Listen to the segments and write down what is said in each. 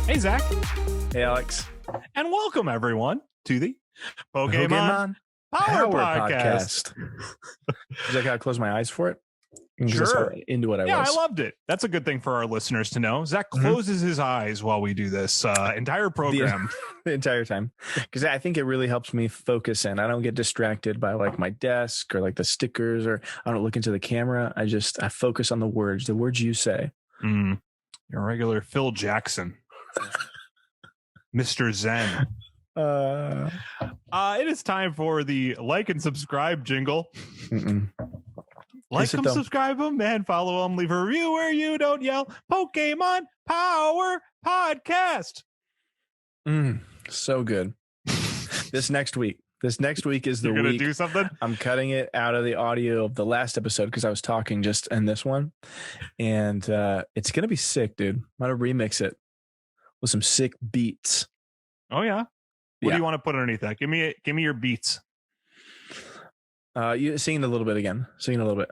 Hey, Zach. Hey, Alex. And welcome, everyone, to the Pokemon Power Podcast. Did I gotta close my eyes for it? Sure. Into what I was. Yeah, I loved it. That's a good thing for our listeners to know. Zach closes his eyes while we do this entire program. The entire time. Because I think it really helps me focus in. I don't get distracted by like my desk or like the stickers, or I don't look into the camera. I focus on the words you say. You're a regular Phil Jackson. Mr. Zen. It is time for the like and subscribe jingle. Like them, subscribe them, and follow them. Leave a review where you don't yell. Pokemon Power Podcast. So good. This next week is the You're gonna week. Do something? I'm cutting it out of the audio of the last episode because I was talking just in this one, and it's gonna be sick, dude. I'm gonna remix it with some sick beats. Oh yeah. What do you want to put underneath that? Give me your beats. You sing it a little bit again. Sing it a little bit.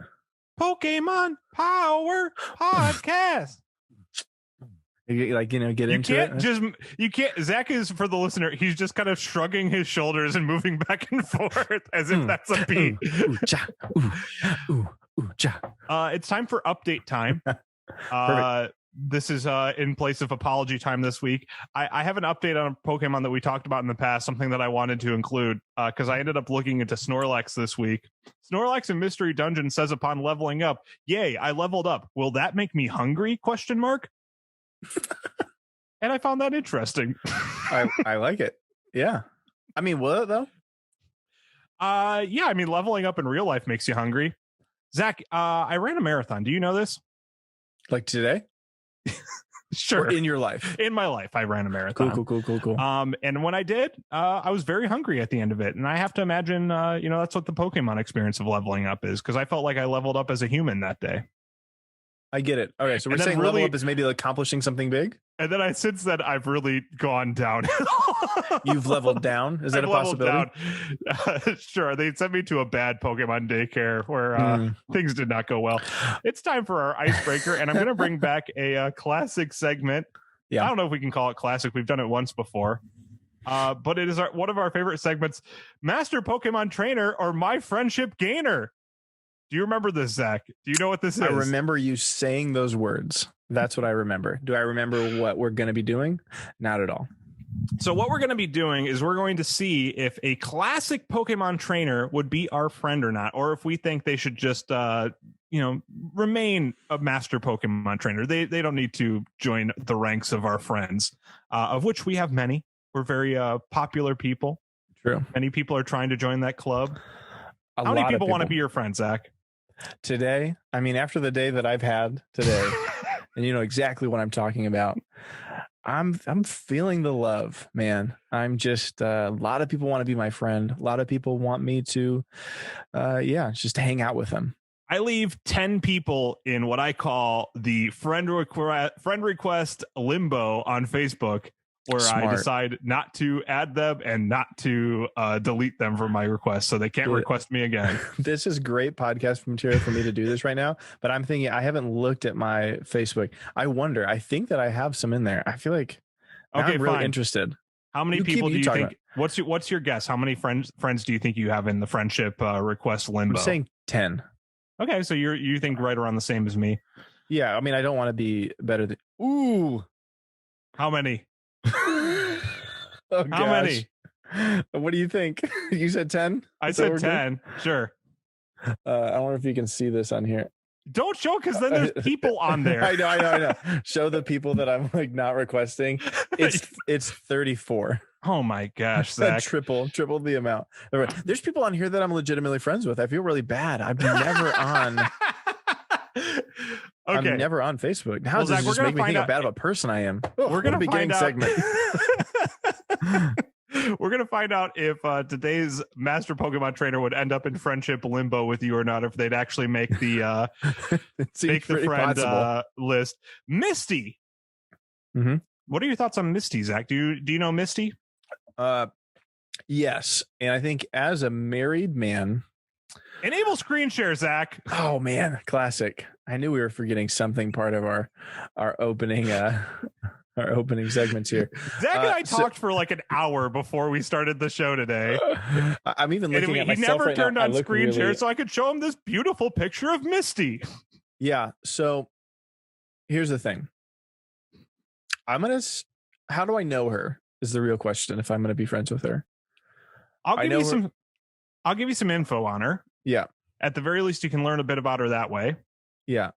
Pokemon Power Podcast. Get into it. You can't. Zach is, for the listener, he's just kind of shrugging his shoulders and moving back and forth as if that's a beat. It's time for update time. This is in place of apology time this week. I have an update on a Pokemon that we talked about in the past, something that I wanted to include because I ended up looking into Snorlax this week. Snorlax in Mystery Dungeon says upon leveling up, "Yay, I leveled up. Will that make me hungry?" ? And I found that interesting. I like it. Yeah. I mean, will it though? Yeah. I mean, leveling up in real life makes you hungry. Zach, I ran a marathon. Do you know this? Like today? Sure. Or in your life? In my life, I ran a marathon. Cool. And when I did, I was very hungry at the end of it. And I have to imagine, that's what the Pokemon experience of leveling up is, because I felt like I leveled up as a human that day. I get it. Okay, so we're saying level up is maybe accomplishing something big? And then since then, I've really gone down. You've leveled down? Is that a possibility? Sure. They sent me to a bad Pokemon daycare where things did not go well. It's time for our icebreaker, and I'm going to bring back a classic segment. Yeah. I don't know if we can call it classic. We've done it once before. But it is one of our favorite segments, Master Pokemon Trainer or My Friendship Gainer. Do you remember this, Zach? Do you know what this is? I remember you saying those words. That's what I remember. Do I remember what we're going to be doing? Not at all. So what we're going to be doing is we're going to see if a classic Pokemon trainer would be our friend or not, or if we think they should just, remain a master Pokemon trainer. They don't need to join the ranks of our friends, of which we have many. We're very popular people. True. Many people are trying to join that club. How many people want to be your friend, Zach? Today, I mean, after the day that I've had today, and you know exactly what I'm talking about, I'm feeling the love, man. I'm just a lot of people want to be my friend. A lot of people want me to, just hang out with them. I leave 10 people in what I call the friend request limbo on Facebook, where Smart. I decide not to add them and not to delete them from my request, so they can't request me again. This is great podcast material for me to do this right now, but I'm thinking I haven't looked at my Facebook. I think that I have some in there. I feel like I'm really interested. How many people do you think? What's your guess? How many friends do you think you have in the friendship request limbo? I'm saying 10. Okay, so you think right around the same as me. Yeah, I mean, I don't want to be better than. Ooh, how many? How many? What do you think? You said 10? I said 10. Good? Sure. I wonder if you can see this on here. Don't show, because then there's people on there. I know. Show the people that I'm like not requesting. It's 34. Oh my gosh, Zach. triple the amount. There's people on here that I'm legitimately friends with. I feel really bad. I'm never on. Okay. I'm never on Facebook. How does this just make me think how bad of a person I am? We're going to beginning segment. We're going to find out if today's master Pokemon trainer would end up in friendship limbo with you or not, if they'd actually make the friend list. Misty. Mm-hmm. What are your thoughts on Misty, Zach? Do you know Misty? Yes. And I think as a married man. Enable screen share, Zach. Oh man, classic. I knew we were forgetting something part of our opening our opening segments here. Zach and I talked for like an hour before we started the show today. I'm even looking at myself he never right turned now. on screen share so I could show him this beautiful picture of Misty. Yeah. So here's the thing. How do I know her is the real question. If I'm going to be friends with her, I'll give you some info on her. Yeah. At the very least, you can learn a bit about her that way. Yeah.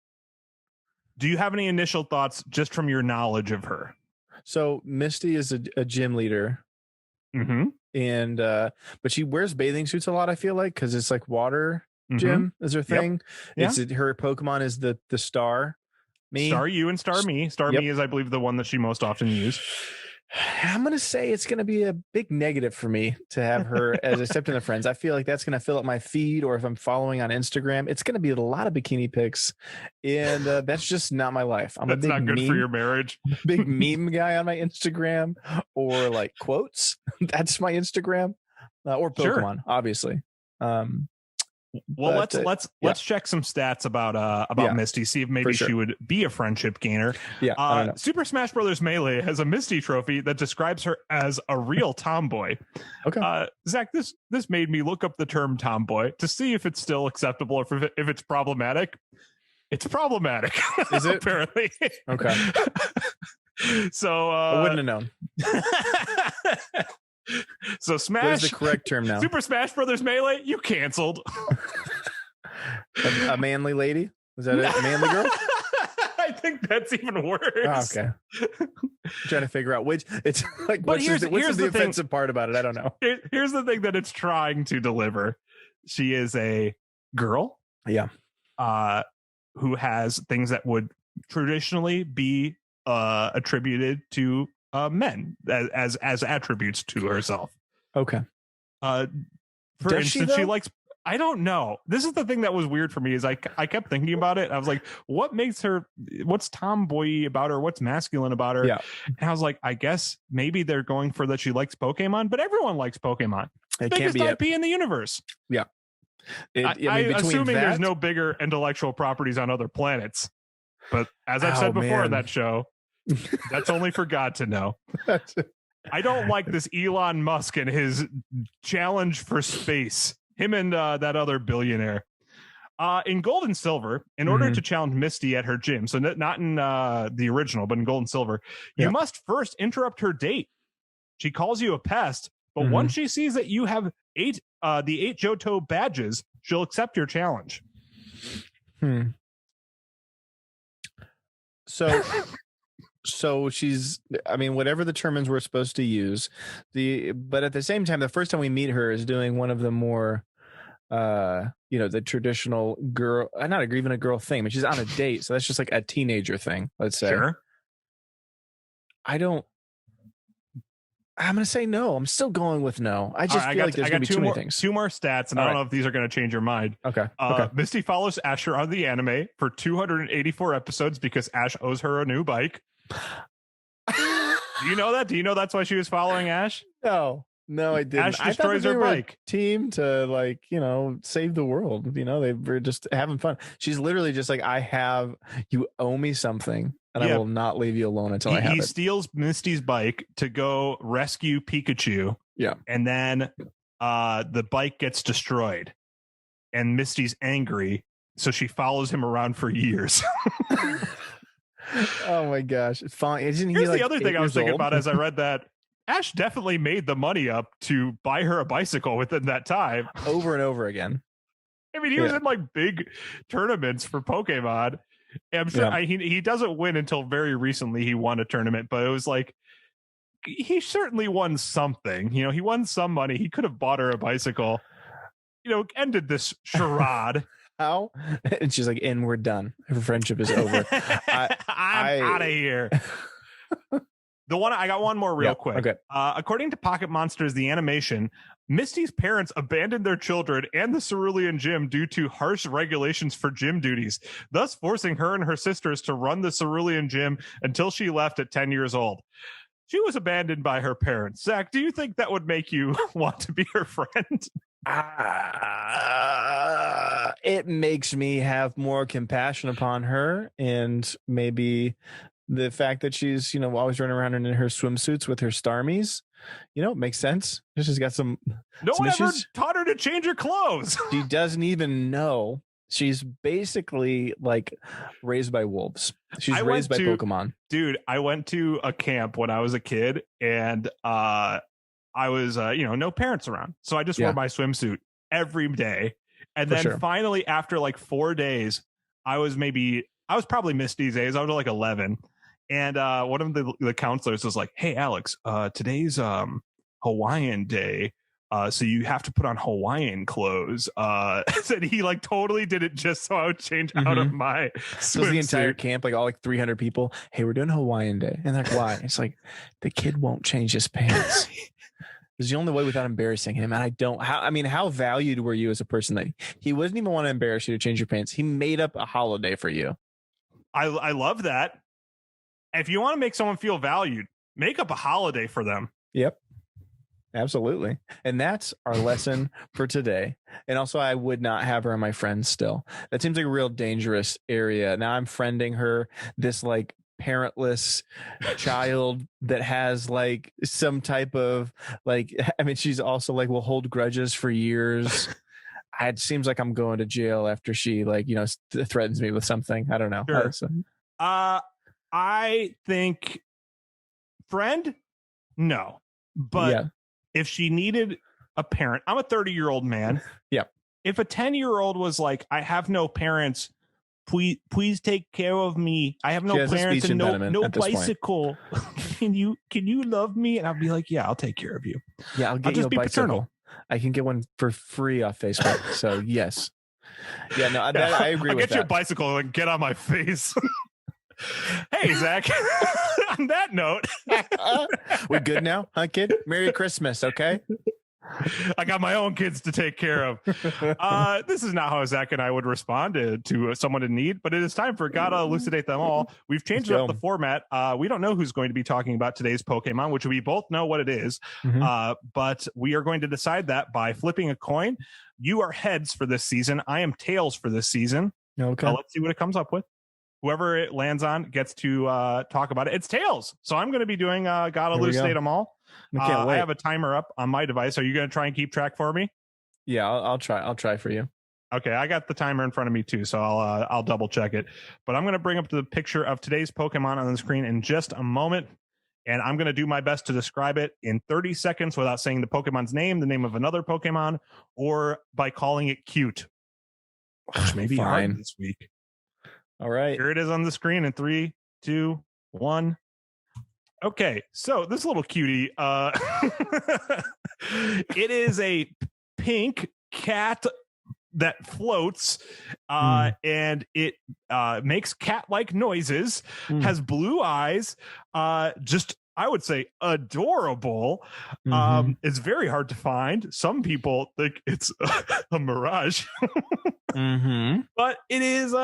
Do you have any initial thoughts just from your knowledge of her? So Misty is a gym leader. Mm-hmm. And but she wears bathing suits a lot, I feel like, because it's like water gym is her thing. Yep. Yeah. Her Pokemon is the Star Me. Star You and Star Me. Star Me is, I believe, the one that she most often used. I'm going to say it's going to be a big negative for me to have her as accepting the friends. I feel like that's going to fill up my feed, or if I'm following on Instagram, it's going to be a lot of bikini pics, and that's just not my life. That's not good for your marriage. Big meme guy on my Instagram, or like quotes. That's my Instagram, or Pokemon, obviously. Well, let's check some stats about Misty. See if maybe she would be a friendship gainer. Yeah. Super Smash Bros. Melee has a Misty trophy that describes her as a real tomboy. Okay. Zach, this made me look up the term tomboy to see if it's still acceptable or if it's problematic. It's problematic. Is it? Apparently. Okay. So I wouldn't have known. So Smash. What is the correct term now? Super Smash Brothers Melee, you canceled. A manly lady? Was that it? A manly girl? I think that's even worse. Oh, okay. I'm trying to figure out which. It's like, but what's the offensive part about it? I don't know. Here's the thing that it's trying to deliver. She is a girl. Yeah. Who has things that would traditionally be attributed to men as attributes to herself. Okay. For instance, she likes. I don't know. This is the thing that was weird for me. Is I kept thinking about it. I was like, what makes her? What's tomboy about her? What's masculine about her? Yeah. And I was like, I guess maybe they're going for that she likes Pokemon, but everyone likes Pokemon. It biggest can't be IP in the universe. Yeah. I'm assuming there's no bigger intellectual properties on other planets. But as I've said before in that show, that's only for God to know. I don't like this Elon Musk and his challenge for space. Him and that other billionaire. In Gold and Silver, in order to challenge Misty at her gym, so not in the original, but in Gold and Silver, you must first interrupt her date. She calls you a pest, but once she sees that you have the 8 Johto badges, she'll accept your challenge. So she's, I mean, whatever the terms we're supposed to use, but at the same time, the first time we meet her is doing one of the more, the traditional girl, not even a girl thing, but she's on a date. So that's just like a teenager thing, let's say. Sure. I'm going to say no. I'm still going with no. I just feel like there's going to be too many things. Two more stats, and I don't know if these are going to change your mind. Okay. Misty follows Asher on the anime for 284 episodes because Ash owes her a new bike. Do you know that? Do you know that's why she was following Ash? No, I didn't. Ash destroys her bike. Team to save the world. They were just having fun. She's literally just like, you owe me something, and I will not leave you alone until I have it. He steals Misty's bike to go rescue Pikachu. Yeah, and then the bike gets destroyed, and Misty's angry, so she follows him around for years. Oh my gosh. It's fine. Here's the other thing I was thinking about as I read that. Ash definitely made the money up to buy her a bicycle within that time. Over and over again. I mean, he was in like big tournaments for Pokemon. And I'm sure he doesn't win until very recently. He won a tournament, but it was like, he certainly won something. He won some money. He could have bought her a bicycle, ended this charade. How? And she's like, and we're done. Her friendship is over. I'm out of here. I got one more real quick. Okay. According to Pocket Monsters, the animation, Misty's parents abandoned their children and the Cerulean Gym due to harsh regulations for gym duties, thus forcing her and her sisters to run the Cerulean Gym until she left at 10 years old. She was abandoned by her parents. Zach, do you think that would make you want to be her friend? It makes me have more compassion upon her and maybe The fact that she's, always running around in her swimsuits with her Starmies, it makes sense. She's got some. No some one ever issues. taught her to change her clothes. She doesn't even know. She's basically like raised by wolves. She's raised by Pokemon. Dude, I went to a camp when I was a kid, and I was, no parents around. So I just wore my swimsuit every day. And then finally, after like 4 days, I was probably missed these days. I was like 11. And one of the counselors was like, "Hey, Alex, today's Hawaiian day. So you have to put on Hawaiian clothes." Said he like totally did it just so I would change out of my swimsuit. So the entire camp, like all like 300 people, "Hey, we're doing Hawaiian day." And they're like, "Why?" It's like, the kid won't change his pants. It's the only way without embarrassing him. And how valued were you as a person that he wouldn't even want to embarrass you to change your pants? He made up a holiday for you. I love that. If you want to make someone feel valued, make up a holiday for them. Yep. Absolutely. And that's our lesson for today. And also, I would not have her on my friends still. That seems like a real dangerous area. Now I'm friending her, this like parentless child that has like some type of like, she's also like will hold grudges for years. It seems like I'm going to jail after she like, threatens me with something. I don't know. Sure. I think friend, no, but if she needed a parent, I'm a 30-year-old man. Yeah. If a 10-year-old was like, "I have no parents, please take care of me. I have no parents and no bicycle. Can you love me?" And I'll be like, "Yeah, I'll take care of you. Yeah, I'll get you a bicycle. Paternal. I can get one for free off Facebook." So yes. Yeah, no, I agree with that. I'll get you a bicycle and get on my face. Hey, Zach. On that note, we good now, huh, kid? Merry Christmas, okay? I got my own kids to take care of. This is not how Zach and I would respond to someone in need, but it is time for Gotta Elucidate Them All. We've changed up the format. We don't know who's going to be talking about today's Pokemon, which we both know what it is, but we are going to decide that by flipping a coin. You are heads for this season. I am tails for this season. Okay. Let's see what it comes up with. Whoever it lands on gets to talk about it. It's tails. So I'm going to be doing Gotta Elucidate Them All. I have a timer up on my device. Are you going to try and keep track for me? Yeah, I'll try. I'll try for you. Okay, I got the timer in front of me too, so I'll double check it. But I'm going to bring up the picture of today's Pokemon on the screen in just a moment, and I'm going to do my best to describe it in 30 seconds without saying the Pokemon's name, the name of another Pokemon, or by calling it cute, which may be hard this week. All right. Here it is on the screen in 3, 2, 1. Okay, so this little cutie, it is a pink cat that floats, and it makes cat-like noises, has blue eyes, just, I would say, adorable. It's very hard to find. Some people think it's a mirage. But it is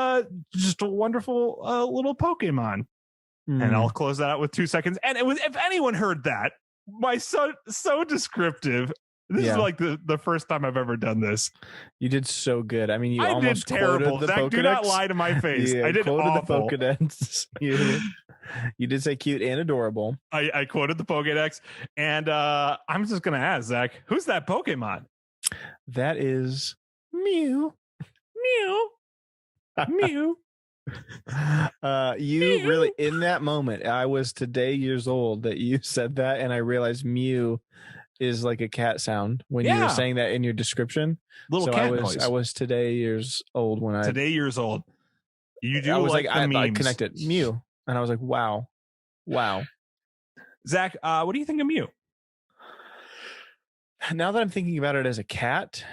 just a wonderful little Pokemon. And I'll close that out with 2 seconds. And it was, if anyone heard that, my son, so descriptive. This is like the first time I've ever done this. You did so good. I mean, I almost did terrible. The Zach, Pokedex. Do not lie to my face. I did awful. The Pokedex. You did say cute and adorable. I quoted the Pokedex, and I'm just gonna ask Zach, who's that Pokemon? That is Mew. Mew. Mew. You really, in that moment, I was today years old that you said that, and I realized Mew is like a cat sound when you were saying that in your description. Little cat noise. I was today years old when I You do. I was like I connected Mew, and I was like, wow. Zach, what do you think of Mew? Now that I'm thinking about it as a cat,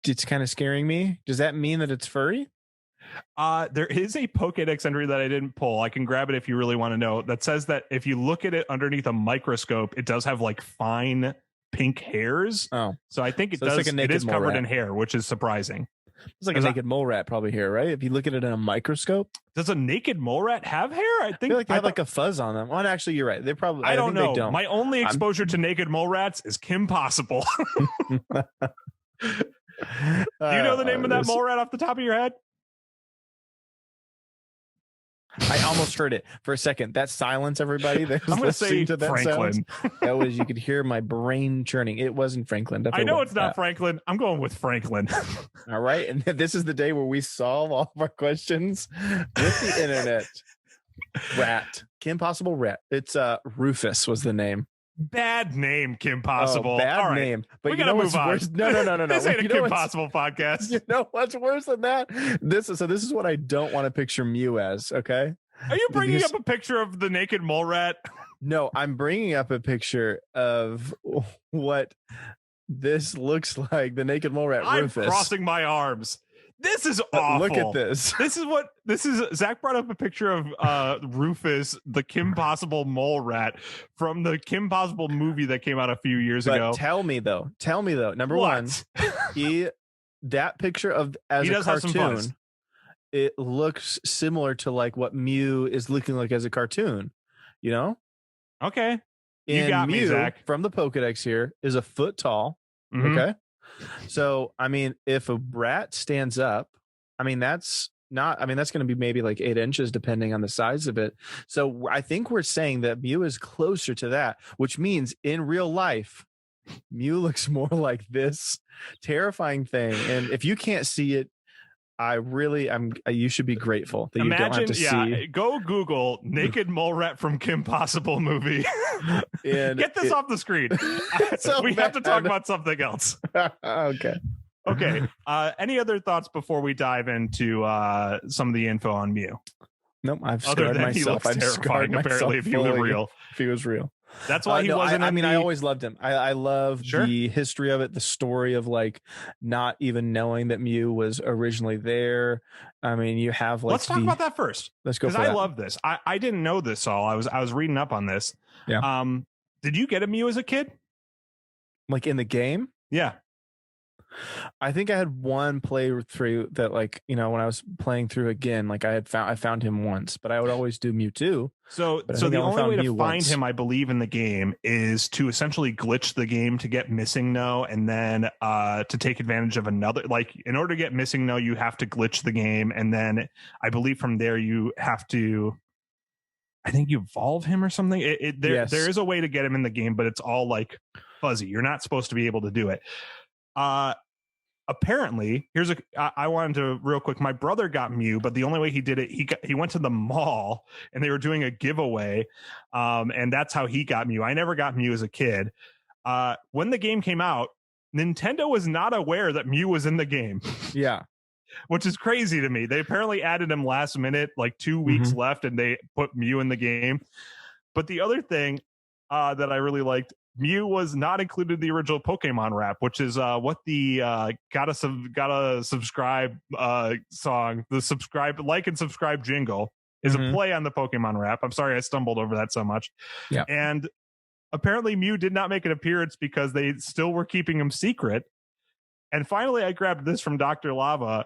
it's kind of scaring me. Does that mean that it's furry? There is a Pokedex entry that I didn't pull. I can grab it if you really want to know. That says that if you look at it underneath a microscope, it does have like fine pink hairs. Oh, so I think it does. Like it is covered in hair, which is surprising. It's like a naked mole rat probably here, right? If you look at it in a microscope. Does a naked mole rat have hair? I feel like they have like a fuzz on them. Well, actually, you're right. They probably. I don't know. My only exposure to naked mole rats is Kim Possible. Do you know the name of that mole rat off the top of your head? I almost heard it for a second. That silence, everybody. That was I'm going to say to that Franklin. That was, you could hear my brain churning. It wasn't Franklin. I know it's not Franklin. I'm going with Franklin. All right. And this is the day where we solve all of our questions with the internet. Rat. Kim Possible Rat. It's Rufus was the name. Bad name, Kim Possible. Bad name. But we gotta move on. Worse? No. This ain't a Kim Possible podcast. You know what's worse than that? This is what I don't want to picture Mew as. Okay. Are you bringing up a picture of the naked mole rat? No, I'm bringing up a picture of what this looks like. The naked mole rat. I'm Rufus. crossing my arms. This is awful. Look at this. This is Zach brought up a picture of Rufus, the Kim Possible mole rat from the Kim Possible movie that came out a few years ago. Tell me though. Number one, that picture of as a cartoon, it looks similar to like what Mew is looking like as a cartoon, you know? Okay. You got Mew, me, Zach. From the Pokedex here is a foot tall. Mm-hmm. Okay. So, I mean, if a rat stands up, that's going to be maybe like 8 inches depending on the size of it. So I think we're saying that Mew is closer to that, which means in real life, Mew looks more like this terrifying thing. And if you can't see it, you should be grateful that you don't have to see. Go Google naked mole rat from Kim Possible movie. And get this off the screen. We have to talk about something else. Okay. Any other thoughts before we dive into some of the info on Mew? Nope. I've scarred myself. I've scarred myself. Apparently, if he was real. If he was real. That's why he wasn't. I always loved him. I love the history of it, the story of like not even knowing that Mew was originally there. I mean, you have like. Let's talk about that first. Let's go. Because I love this. I didn't know this all. I was reading up on this. Yeah. Did you get a Mew as a kid? Like in the game? Yeah. I think I had one playthrough that, like, you know, when I was playing through again, like I found him once, but I would always do Mewtwo. So the only way to find him, I believe, in the game is to essentially glitch the game to get Missing No, and then to take advantage of another. Like, in order to get Missing No, you have to glitch the game, and then I believe from there you have to. I think you evolve him or something. There is a way to get him in the game, but it's all like fuzzy. You're not supposed to be able to do it. Apparently, I wanted to real quick. My brother got Mew, but the only way he did it, he went to the mall and they were doing a giveaway, and that's how he got Mew. I never got Mew as a kid. When the game came out, Nintendo was not aware that Mew was in the game. Yeah, which is crazy to me. They apparently added him last minute, like 2 weeks left, and they put Mew in the game. But the other thing that I really liked, Mew was not included in the original Pokemon rap, which is what the gotta subscribe song, the subscribe, like and subscribe jingle is a play on the Pokemon rap. I'm sorry I stumbled over that so much. Yeah. And apparently Mew did not make an appearance because they still were keeping him secret. And finally, I grabbed this from Dr. Lava.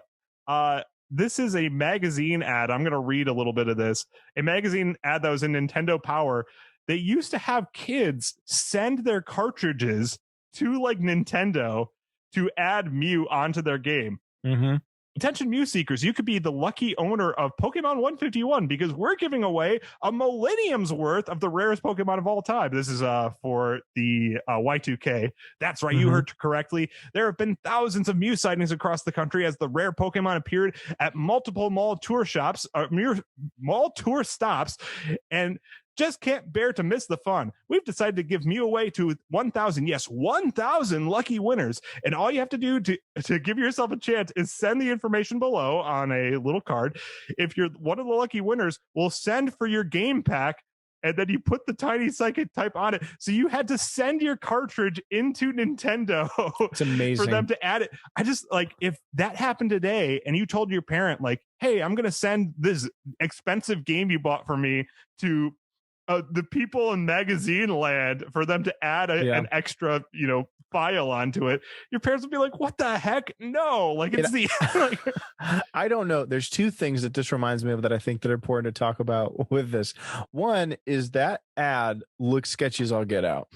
This is a magazine ad. I'm going to read a little bit of this. A magazine ad that was in Nintendo Power. They used to have kids send their cartridges to like Nintendo to add Mew onto their game. Attention Mew seekers, you could be the lucky owner of Pokemon 151 because we're giving away a millennium's worth of the rarest Pokemon of all time. This is for the Y2K. That's right, you heard correctly. There have been thousands of Mew sightings across the country as the rare Pokemon appeared at multiple mall tour stops, and just can't bear to miss the fun. We've decided to give Mew away to 1,000 lucky winners. And all you have to do to give yourself a chance is send the information below on a little card. If you're one of the lucky winners, we'll send for your game pack, and then you put the tiny psychic type on it. So you had to send your cartridge into Nintendo. It's amazing. For them to add it. I just, like, if that happened today and you told your parent, like, hey, I'm going to send this expensive game you bought for me to the people in magazine land for them to add an extra, file onto it, your parents would be like, what the heck? No, like it's I don't know. There's two things that this reminds me of that I think that are important to talk about with this. One is that ad looks sketchy as all get out.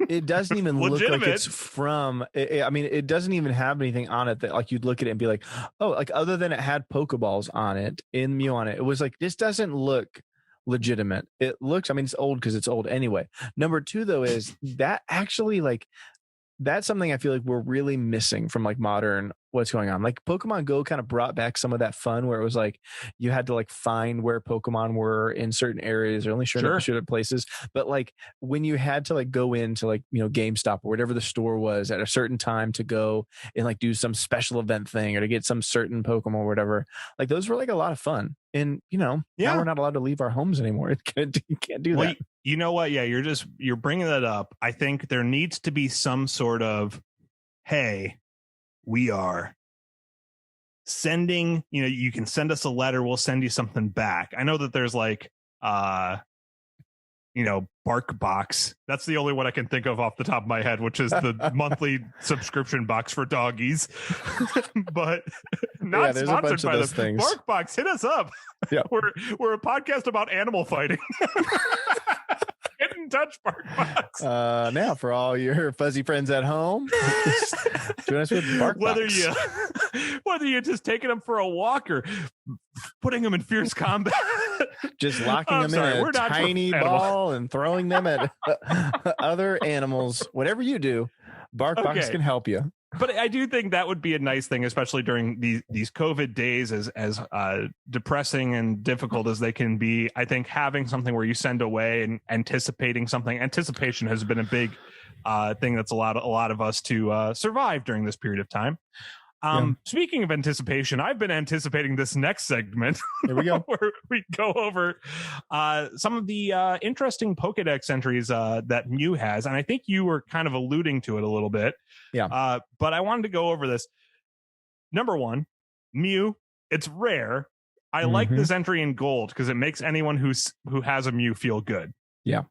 It doesn't even look like it's from, I mean, it doesn't even have anything on it that like you'd look at it and be like, oh, like other than it had Pokeballs on it, in Mew on it. It was like, this doesn't look legitimate. It looks, I mean, it's old because it's old anyway. Number two, though, is that actually like, that's something I feel like we're really missing from like modern what's going on. Like Pokemon Go kind of brought back some of that fun where it was like you had to like find where Pokemon were in certain areas or only certain places. But like when you had to like go into like, GameStop or whatever the store was at a certain time to go and like do some special event thing or to get some certain Pokemon or whatever, like those were like a lot of fun. And, now we're not allowed to leave our homes anymore. You can't do that. You know what? Yeah, you're bringing that up. I think there needs to be some sort of, hey, we are sending, you can send us a letter. We'll send you something back. I know that there's like, Bark Box. That's the only one I can think of off the top of my head, which is the monthly subscription box for doggies. But not sponsored by those things. Bark Box, hit us up. Yeah. We're a podcast about animal fighting. Get in touch, Bark Box. Now for all your fuzzy friends at home, join us with Bark Box. Whether you're just taking them for a walk or putting them in fierce combat, just locking them in a tiny ball and throwing them at other animals, whatever you do, Bark Box can help you. But I do think that would be a nice thing, especially during these COVID days, as depressing and difficult as they can be. I think having something where you send away and anticipating something. Anticipation has been a big thing that's allowed a lot of us to survive during this period of time. Speaking of anticipation, I've been anticipating this next segment. Here we go. Where we go over some of the interesting Pokedex entries that Mew has. And I think you were kind of alluding to it a little bit. Yeah. But I wanted to go over this. Number one, Mew, it's rare. I like this entry in gold because it makes anyone who has a Mew feel good. Yeah.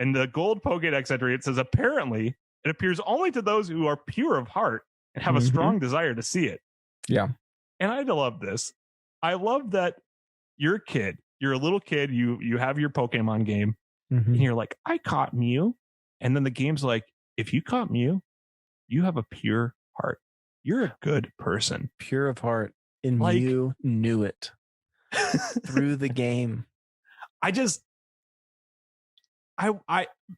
In the gold Pokedex entry, it says, apparently, it appears only to those who are pure of heart and have a strong desire to see it. Yeah. And I love this. I love that you're a little kid, you have your Pokemon game, and you're like, I caught Mew. And then the game's like, if you caught Mew, you have a pure heart. You're a good person. Pure of heart. And like, Mew knew it through the game. I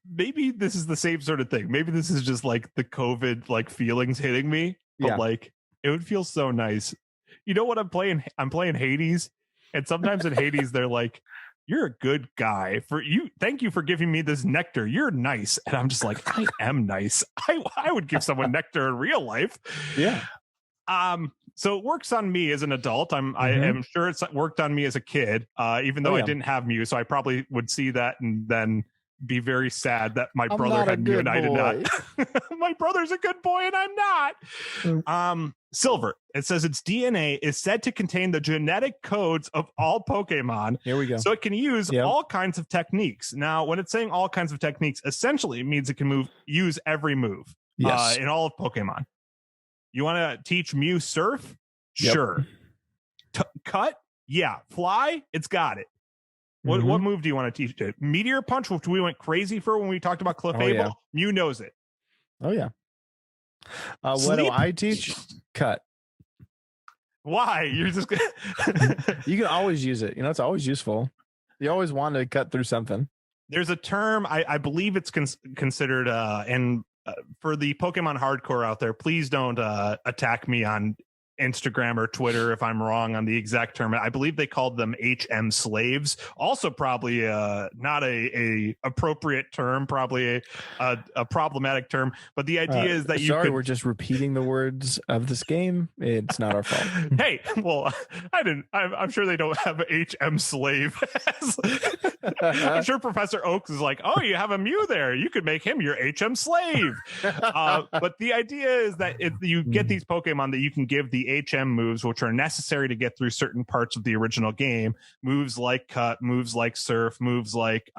maybe this is the same sort of thing. Maybe this is just like the COVID like feelings hitting me, but like it would feel so nice. You know what I'm playing? I'm playing Hades, and sometimes in Hades they're like, "You're a good guy. Thank you for giving me this nectar. You're nice." And I'm just like, I am nice. I would give someone nectar in real life. Yeah. So it works on me as an adult. I am sure it's worked on me as a kid, even though I didn't have Mew. So I probably would see that and then be very sad that my brother had Mew and I did not. My brother's a good boy and I'm not. Silver. It says its DNA is said to contain the genetic codes of all Pokemon. Here we go. So it can use all kinds of techniques. Now, when it's saying all kinds of techniques, essentially it means it can use every move in all of Pokemon. You want to teach Mew surf? Yep. Sure. Cut? Yeah. Fly? It's got it. What move do you want to teach it? Meteor Punch, which we went crazy for when we talked about Clefable. Yeah. Mew knows it. Oh, yeah. What do I teach? Cut. Why? You're just You can always use it. It's always useful. You always want to cut through something. There's a term, I believe it's considered, and for the Pokemon hardcore out there, please don't attack me on Instagram or Twitter if I'm wrong on the exact term. I believe they called them HM slaves. Also, probably not a appropriate term, probably a problematic term. But the idea is that we're just repeating the words of this game. It's not our fault. Hey, well, I didn't. I'm sure they don't have HM slave I'm sure Professor Oaks is like, oh, you have a Mew there. You could make him your HM slave. But the idea is that if you get these Pokemon that you can give the HM moves, which are necessary to get through certain parts of the original game, moves like Cut, moves like Surf, moves like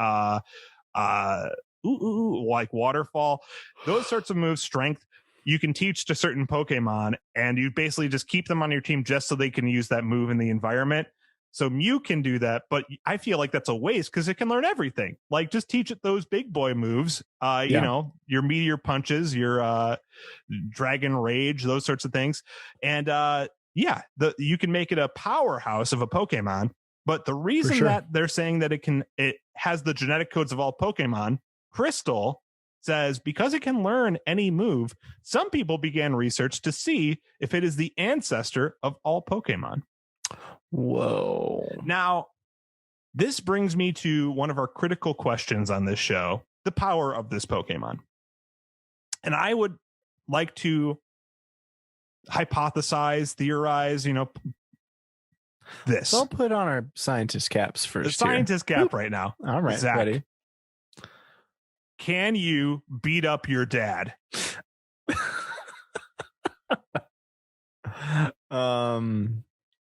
like Waterfall, those sorts of moves, Strength, you can teach to certain Pokemon, and you basically just keep them on your team just so they can use that move in the environment. So Mew can do that, but I feel like that's a waste because it can learn everything. Like, just teach it those big boy moves, you know, your Meteor Punches, your Dragon Rage, those sorts of things. And you can make it a powerhouse of a Pokemon. But the reason that they're saying that it has the genetic codes of all Pokemon, Crystal says because it can learn any move, some people began research to see if it is the ancestor of all Pokemon. Whoa. Now, this brings me to one of our critical questions on this show, the power of this Pokemon. And I would like to hypothesize, theorize, this. So I'll put on our scientist caps first. The scientist cap right now. All right, Zach, ready. Can you beat up your dad?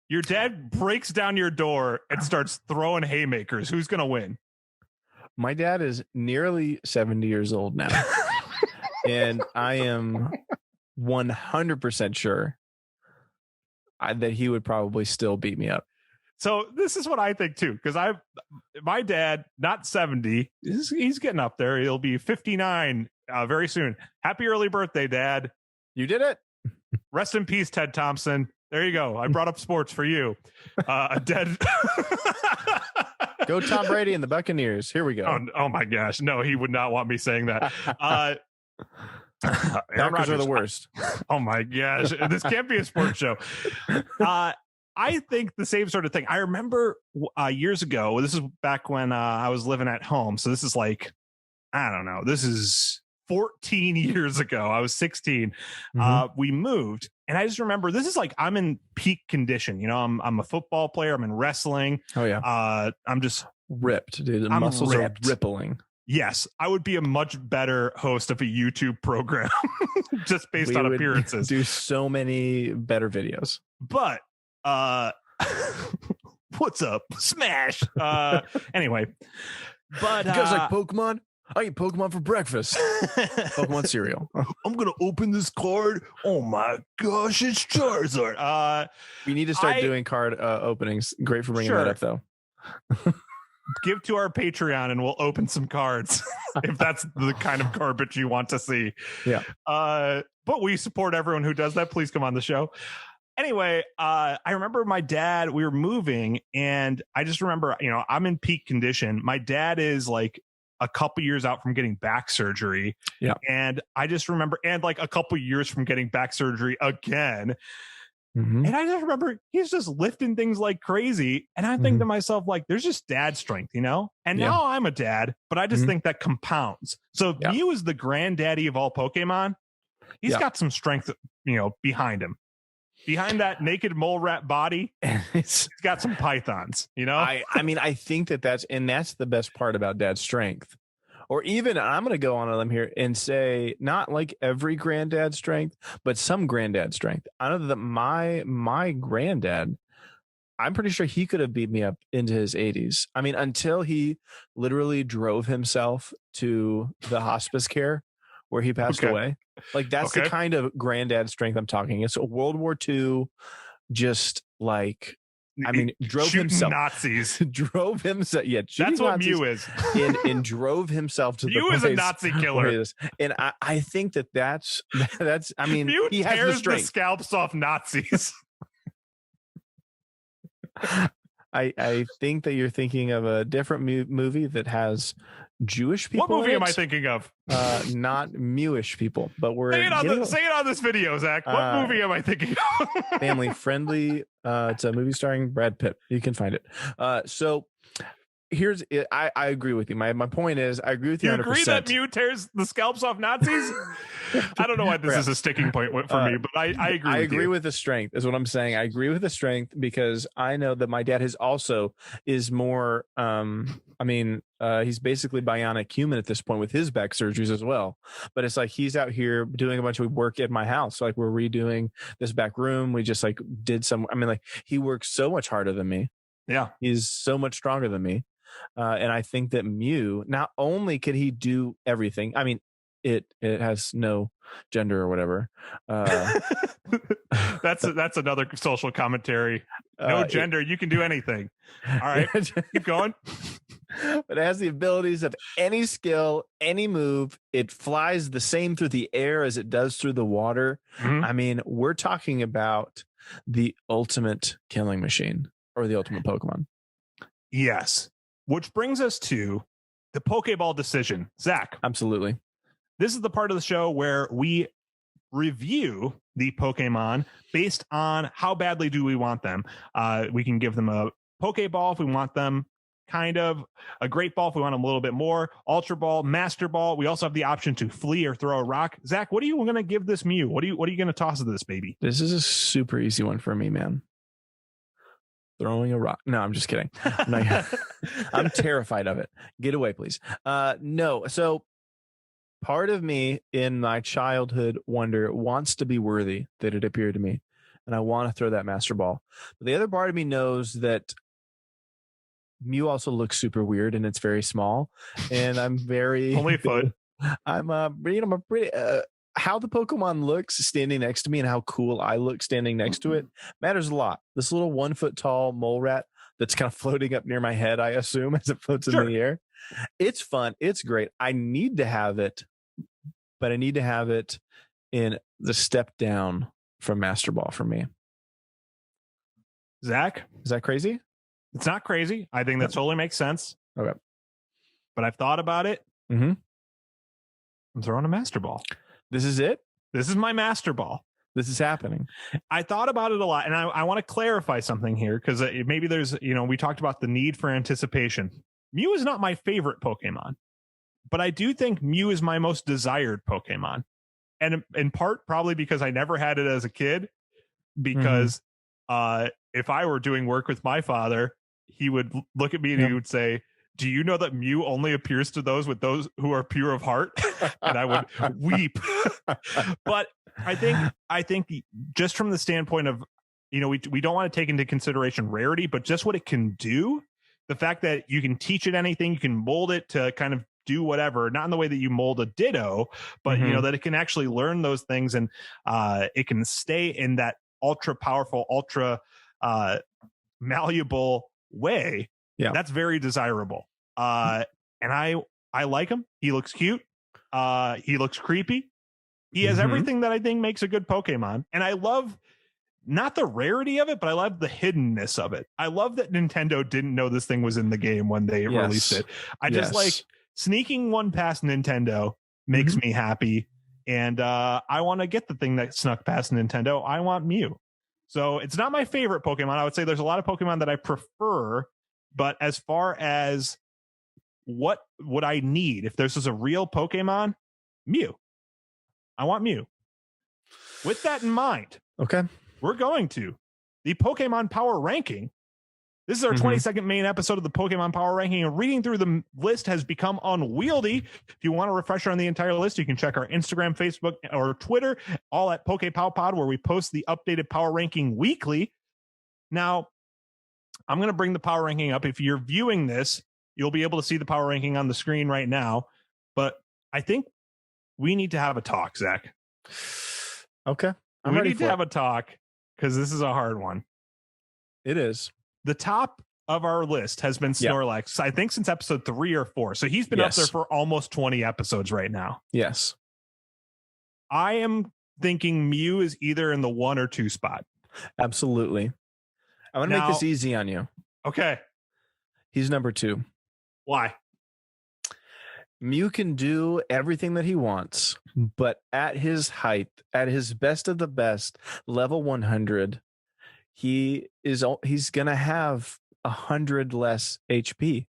Your dad breaks down your door and starts throwing haymakers. Who's going to win? My dad is nearly 70 years old now. And I am 100% sure that he would probably still beat me up. So this is what I think too, because my dad, not 70, he's getting up there. He'll be 59 very soon. Happy early birthday, Dad. You did it. Rest in peace, Ted Thompson. There you go. I brought up sports for you. A dead. Go Tom Brady and the Buccaneers. Here we go. Oh my gosh. No, he would not want me saying that. Packers are the worst. Oh my gosh. This can't be a sports show. I think the same sort of thing. I remember years ago, this is back when I was living at home. So this is like, I don't know, this is 14 years ago. I was 16. We moved. And I just remember, this is like, I'm in peak condition. I'm a football player. I'm in wrestling. Oh yeah. I'm just ripped, dude. The muscles are rippling. Yes, I would be a much better host of a YouTube program just based on appearances. Do so many better videos. But what's up? Smash. Anyway, but you guys like Pokemon? I eat Pokemon for breakfast. Pokemon cereal. I'm gonna open this card. Oh my gosh, it's Charizard. We need to start doing card openings. Great for bringing that up, though. Give to our Patreon and we'll open some cards if that's the kind of garbage you want to see. Yeah. But we support everyone who does that. Please come on the show. Anyway, I remember my dad, we were moving, and I just remember, I'm in peak condition. My dad is like a couple years out from getting back surgery. Yeah. And I just remember, and like a couple years from getting back surgery again. And I just remember he's just lifting things like crazy. And I think to myself, like, there's just dad strength, And now I'm a dad, but I just think that compounds. So if Mew is the granddaddy of all Pokemon, he's got some strength, behind him. Behind that naked mole rat body, he's got some pythons, I mean, I think that's the best part about dad's strength. Or even, I'm going to go on a limb here and say, not like every granddad strength, but some granddad strength. I know that my granddad, I'm pretty sure he could have beat me up into his 80s. I mean, until he literally drove himself to the hospice care where he passed away. Like, that's the kind of granddad strength I'm talking. It's a World War II, just like, I mean, drove himself. Nazis. Drove himself. Yeah, that's what Nazis, Mew is. and drove himself to Mew the is a Nazi killer. And I think that's. I mean, Mew he has tears the strength. The scalps off Nazis. I think that you're thinking of a different movie that has Jewish people. What movie am I thinking of? Not Mewish people, but we're say it on this video, Zach. What movie am I thinking of? Family friendly. It's a movie starring Brad Pitt. You can find it. So here's it. I agree with you. My point is, I agree with you. You 100%. agree that Mew tears the scalps off Nazis? I don't know why this is a sticking point for me, but I agree. I with agree you. with the strength is what I'm saying. I agree with the strength because I know that my dad is more. He's basically bionic human at this point with his back surgeries as well. But it's like he's out here doing a bunch of work at my house. So like we're redoing this back room. We just like did some. I mean, like he works so much harder than me. Yeah, he's so much stronger than me. And I think that Mew, not only could he do everything, I mean, it has no gender or whatever. That's another social commentary. No gender, you can do anything. All right, keep going. But it has the abilities of any skill, any move. It flies the same through the air as it does through the water. Mm-hmm. I mean, we're talking about the ultimate killing machine or the ultimate Pokemon. Yes. Which brings us to the Pokeball decision. Zach. Absolutely. This is the part of the show where we review the Pokemon based on how badly do we want them. We can give them a Pokeball if we want them kind of, a Great Ball if we want them a little bit more, Ultra Ball, Master Ball. We also have the option to flee or throw a rock. Zach, what are you going to give this Mew? What are you going to toss to this baby? This is a super easy one for me, man. Throwing a rock. No, I'm just kidding. I'm terrified of it. Get away, please. No. So part of me in my childhood wonder wants to be worthy that it appeared to me. And I want to throw that Master Ball. But the other part of me knows that Mew also looks super weird and it's very small. And I'm very only a foot. I'm a pretty how the Pokemon looks standing next to me and how cool I look standing next to it matters a lot. This little 1 foot tall mole rat that's kind of floating up near my head, I assume, as it floats in the air. It's fun. It's great. I need to have it, but I need to have it in the step down from Master Ball for me. Zach? Is that crazy? It's not crazy. I think that totally makes sense. Okay. But I've thought about it. Mm-hmm. I'm throwing a Master Ball. This is it? This is my Master Ball. This is happening. I thought about it a lot, and I want to clarify something here because maybe there's, we talked about the need for anticipation. Mew is not my favorite Pokemon, but I do think Mew is my most desired Pokemon. And in part, probably because I never had it as a kid, because if I were doing work with my father, he would look at me and he would say, "Do you know that Mew only appears to those who are pure of heart?" And I would weep. But I think just from the standpoint of, we don't want to take into consideration rarity, but just what it can do, the fact that you can teach it anything, you can mold it to kind of do whatever, not in the way that you mold a Ditto, but that it can actually learn those things, and it can stay in that ultra powerful, ultra malleable way. Yeah, that's very desirable. And I like him. He looks cute. He looks creepy. He has everything that I think makes a good Pokemon. And I love not the rarity of it, but I love the hiddenness of it. I love that Nintendo didn't know this thing was in the game when they released it. I just like sneaking one past Nintendo makes me happy. And I want to get the thing that snuck past Nintendo. I want Mew. So it's not my favorite Pokemon. I would say there's a lot of Pokemon that I prefer, but as far as what would I need if this is a real Pokemon, Mew. I want Mew. With that in mind, we're going to the Pokemon Power Ranking. This is our 22nd main episode of the Pokemon Power Ranking, and reading through the list has become unwieldy. If you want a refresher on the entire list, you can check our Instagram, Facebook, or Twitter, all at Pokepowpod, where we post the updated Power Ranking weekly. Now, I'm going to bring the Power Ranking up. If you're viewing this, you'll be able to see the Power Ranking on the screen right now. But I think we need to have a talk, Zach. Okay. We need to have a talk because this is a hard one. It is. The top of our list has been Snorlax, I think, since episode 3 or 4. So he's been up there for almost 20 episodes right now. Yes. I am thinking Mew is either in the 1 or 2 spot. Absolutely. I'm going to make this easy on you. Okay. He's number 2. Why? Mew can do everything that he wants, but at his height, at his best of the best, level 100, he's going to have 100 less HP.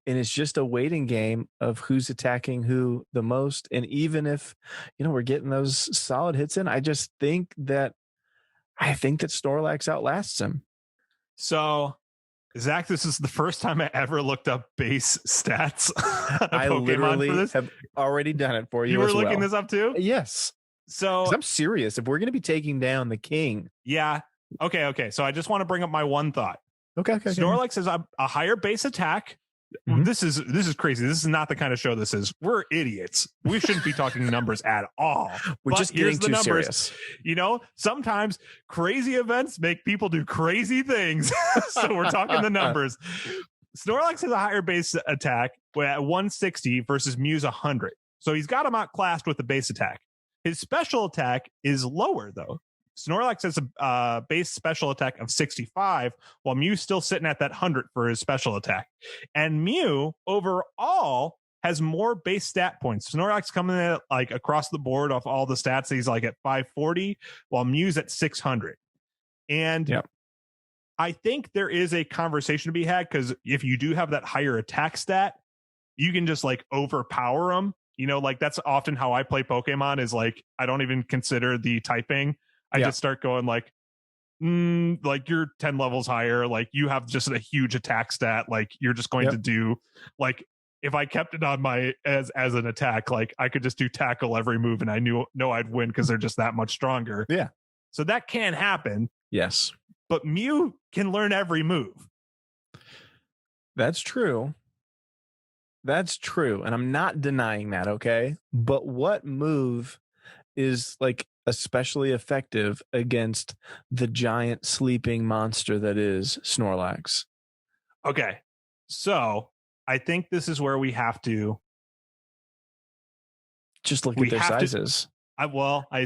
And it's just a waiting game of who's attacking who the most. And even if, we're getting those solid hits in, I think that Snorlax outlasts him. So, Zach, this is the first time I ever looked up base stats on a Pokemon literally for this. Have already done it for you. You were looking this up too? Yes. So I'm serious. If we're going to be taking down the king. Yeah. Okay. So I just want to bring up my one thought. Okay. Snorlax has a higher base attack. Mm-hmm. This is crazy. This is not the kind of show this is. We're idiots. We shouldn't be talking numbers at all. We're just getting too serious. Sometimes crazy events make people do crazy things. So we're talking the numbers. Snorlax has a higher base attack at 160 versus Mew's 100. So he's got him outclassed with the base attack. His special attack is lower, though. Snorlax has a base special attack of 65, while Mew's still sitting at that 100 for his special attack. And Mew, overall, has more base stat points. Snorlax coming in like across the board off all the stats. He's like at 540, while Mew's at 600. And I think there is a conversation to be had, because if you do have that higher attack stat, you can just like overpower them. Like that's often how I play Pokemon, is like I don't even consider the typing. I just start going like you're 10 levels higher, like you have just a huge attack stat, like you're just going to do, like if I kept it on my as an attack, like I could just do tackle every move and I know I'd win because they're just that much stronger. Yeah. So that can happen. Yes. But Mew can learn every move. That's true. And I'm not denying that, okay? But what move is like especially effective against the giant sleeping monster that is Snorlax? Okay. So I think this is where we have to just look at their sizes. I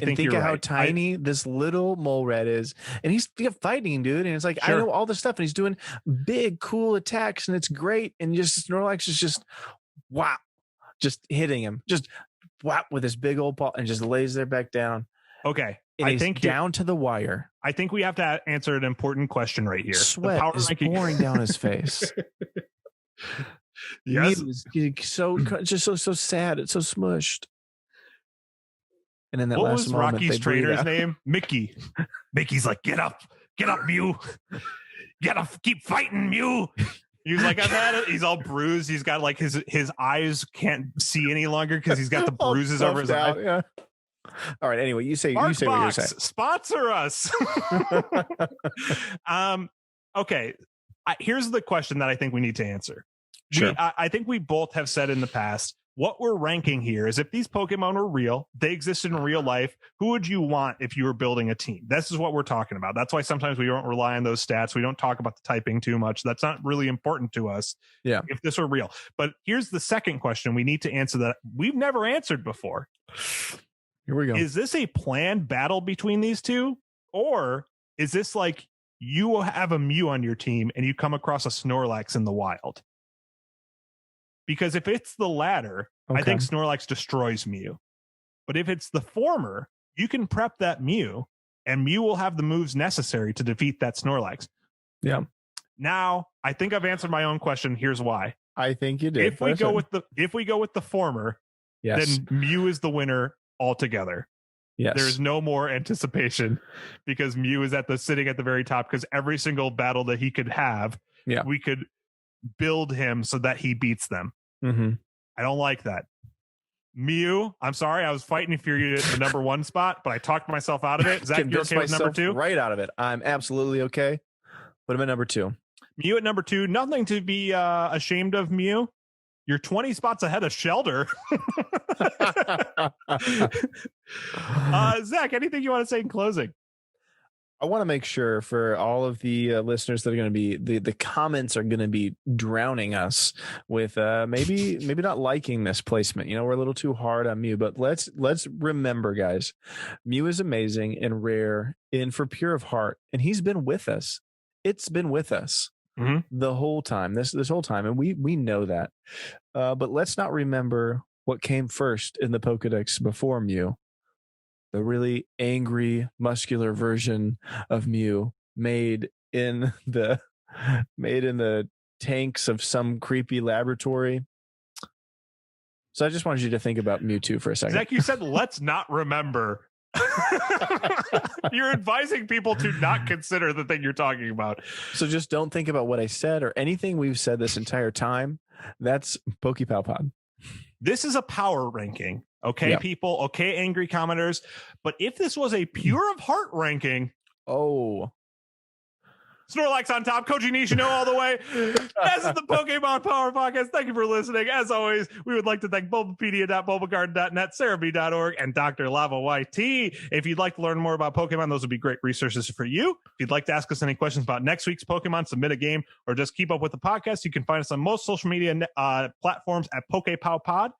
think of right. How tiny this little mole rat is, and he's fighting, dude. And it's like, I know all this stuff, and he's doing big, cool attacks, and it's great. And just Snorlax is just just hitting him, just with his big old paw, and just lays there back down. Okay, and I think down to the wire. I think we have to answer an important question right here. Sweat is pouring down his face. Yes, so sad. It's so smushed. And in that what last was moment, Rocky's trainer's name? Mickey. Mickey's like, get up, Mew. Get up, keep fighting, Mew. He's like, I've had it. He's all bruised. He's got like his eyes can't see any longer because he's got the bruises over his eyes. Yeah. All right. Anyway, you say what you're saying. Sponsor us. Okay. Here's the question that I think we need to answer. Sure. I think we both have said in the past, what we're ranking here is if these Pokemon were real, they existed in real life, who would you want if you were building a team? This is what we're talking about. That's why sometimes we don't rely on those stats. We don't talk about the typing too much. That's not really important to us. Yeah. If this were real. But here's the second question we need to answer that we've never answered before. Here we go. Is this a planned battle between these two? Or is this like you have a Mew on your team and you come across a Snorlax in the wild? Because if it's the latter, I think Snorlax destroys Mew. But if it's the former, you can prep that Mew, and Mew will have the moves necessary to defeat that Snorlax. Yeah. Now, I think I've answered my own question. Here's why. I think you did. If we go with the former, then Mew is the winner altogether. Yes. There's no more anticipation because Mew is sitting at the very top, because every single battle that he could have, we could build him so that he beats them. Mm-hmm. I don't like that. Mew, I'm sorry, I was fighting for you at the number one spot, but I talked myself out of it. Zach, you okay with number two? Right out of it. I'm absolutely okay. Put him at number two. Mew at number two. Nothing to be ashamed of, Mew. You're 20 spots ahead of Shelder. Zach, anything you want to say in closing? I want to make sure for all of the listeners that are going to be the comments are going to be drowning us with maybe not liking this placement. We're a little too hard on Mew, but let's remember, guys, Mew is amazing and rare and for pure of heart, and he's been with us. It's been with us the whole time. This whole time, and we know that. But let's not remember what came first in the Pokedex before Mew. The really angry, muscular version of Mew made in the tanks of some creepy laboratory. So I just wanted you to think about Mewtwo for a second. Zach, you said let's not remember. You're advising people to not consider the thing you're talking about. So just don't think about what I said or anything we've said this entire time. That's Pokepowpod. This is a power ranking. Okay, people. Okay, angry commenters. But if this was a pure of heart ranking. Oh. Snorlax on top, Koji Nishino all the way. This is the Pokemon Power Podcast. Thank you for listening. As always, we would like to thank Bulbapedia.bulbagarden.net, Cerebi.org, and Dr. Lava YT. If you'd like to learn more about Pokemon, those would be great resources for you. If you'd like to ask us any questions about next week's Pokemon, submit a game, or just keep up with the podcast, you can find us on most social media platforms at Pokepowpod.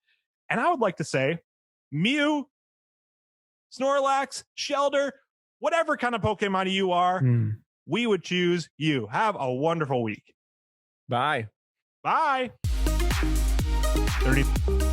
And I would like to say, Mew, Snorlax, Shelder, whatever kind of Pokemon you are, we would choose you. Have a wonderful week. Bye. Bye. 30.